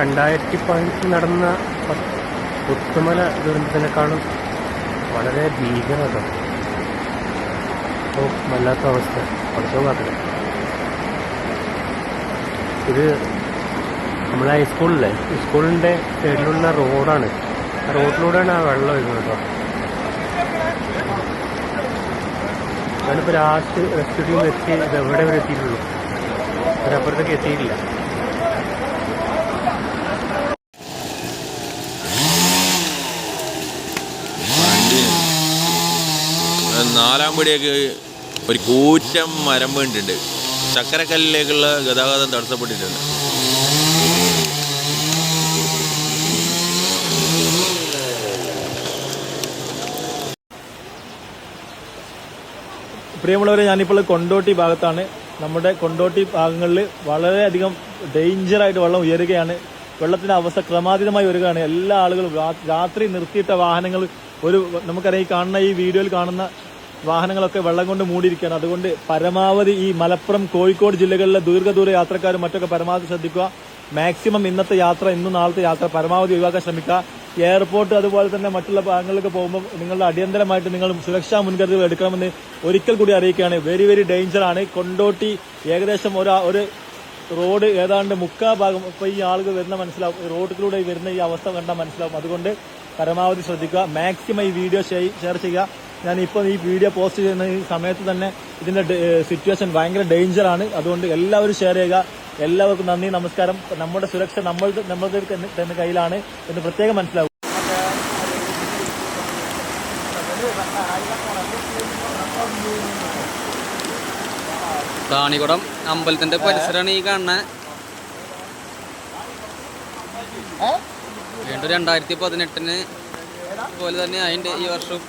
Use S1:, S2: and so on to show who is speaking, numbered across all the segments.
S1: 2015 നടന്ന പുത്തുമല ദുരന്തത്തിനേക്കാളും വളരെ ഭീകരത. വല്ലാത്ത അവസ്ഥ. പഠിത്തമാക്കില്ല. ഇത് നമ്മളെ ഹൈസ്കൂളിലെ സ്കൂളിൻ്റെ സൈഡിലുള്ള റോഡാണ്. ആ റോഡിലൂടെയാണ് ആ വെള്ളം വരുന്നത് കേട്ടോ. ഞാനിപ്പോൾ ലാസ്റ്റ് റെസ്ക്യൂ എത്തി ഇതെവിടെ വരെ എത്തിയിട്ടുള്ളൂ. അതിനപ്പുറത്തേക്ക് എത്തിയിട്ടില്ല.
S2: നാലാമ്പടിയൊക്കെ ഒരു കൂറ്റം മരം വീണിട്ടുണ്ട്. ചക്കരക്കല്ലിലേക്കുള്ള ഗതാഗതം തടസ്സപ്പെട്ടിട്ടുണ്ട്.
S3: പ്രിയമുള്ളവരെ, ഞാനിപ്പോൾ കൊണ്ടോട്ടി ഭാഗത്താണ്. നമ്മുടെ കൊണ്ടോട്ടി ഭാഗങ്ങളിൽ വളരെയധികം ഡേഞ്ചറായിട്ട് വെള്ളം ഉയരുകയാണ്. വെള്ളത്തിന്റെ അവസ്ഥ ക്രമാതീതമായി വരികയാണ്. എല്ലാ ആളുകളും രാത്രി നിർത്തിയിട്ട വാഹനങ്ങൾ നമുക്കറിയാം, ഈ വീഡിയോയിൽ കാണുന്ന വാഹനങ്ങളൊക്കെ വെള്ളം കൊണ്ട് മൂടിയിരിക്കുകയാണ്. അതുകൊണ്ട് പരമാവധി ഈ മലപ്പുറം, കോഴിക്കോട് ജില്ലകളിലെ ദീർഘദൂര യാത്രക്കാരും മറ്റൊക്കെ പരമാവധി ശ്രദ്ധിക്കുക. മാക്സിമം ഇന്നത്തെ യാത്ര, ഇന്നും നാളത്തെ യാത്ര പരമാവധി ഒഴിവാക്കാൻ ശ്രമിക്കുക. എയർപോർട്ട് അതുപോലെ തന്നെ മറ്റുള്ള ഭാഗങ്ങളിലേക്ക് പോകുമ്പോൾ നിങ്ങളുടെ അടിയന്തരമായിട്ട് നിങ്ങൾ സുരക്ഷാ മുൻകരുതലുകൾ എടുക്കണമെന്ന് ഒരിക്കൽ കൂടി അറിയിക്കുകയാണ്. Very very ഡേഞ്ചറാണ്. കൊണ്ടോട്ടി ഏകദേശം ഒരു റോഡ് ഏതാണ്ട് മുക്കാ ഭാഗം ഇപ്പൊ ഈ ആളുകൾ വരുന്ന മനസ്സിലാവും. റോഡിലൂടെ വരുന്ന ഈ അവസ്ഥ കണ്ടാൽ മനസ്സിലാവും. അതുകൊണ്ട് പരമാവധി ശ്രദ്ധിക്കുക. മാക്സിമം ഈ വീഡിയോ ഷെയർ ചെയ്യുക. ഞാൻ ഇപ്പോൾ ഈ വീഡിയോ പോസ്റ്റ് ചെയ്യുന്ന ഈ സമയത്ത് തന്നെ ഇതിന്റെ സിറ്റുവേഷൻ ഭയങ്കര ഡേഞ്ചറാണ്. അതുകൊണ്ട് എല്ലാവരും ഷെയർ ചെയ്യുക. എല്ലാവർക്കും നന്ദി, നമസ്കാരം. നമ്മുടെ സുരക്ഷ നമ്മളുടെ തന്നെ കയ്യിലാണ് എന്ന് പ്രത്യേകം മനസ്സിലാവും.
S4: റാണികുളം അമ്പലത്തിന്റെ പരിസരമാണ് ഈ കാണുന്നത്. വീണ്ടും 2018 പോലെ തന്നെ അതിന്റെ ഈ വർഷം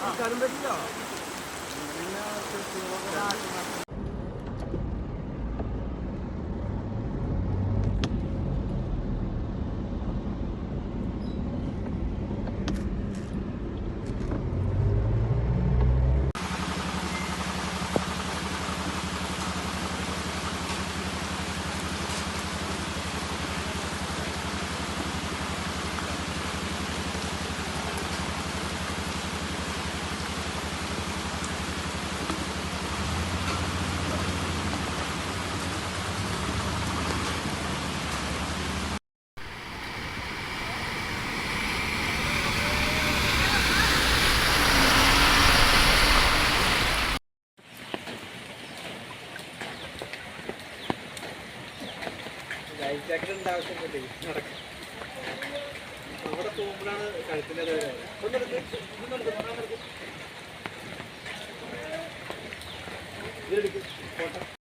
S4: അവിടെ പോകുമ്പോഴാണ് കഴുത്തിന്റെ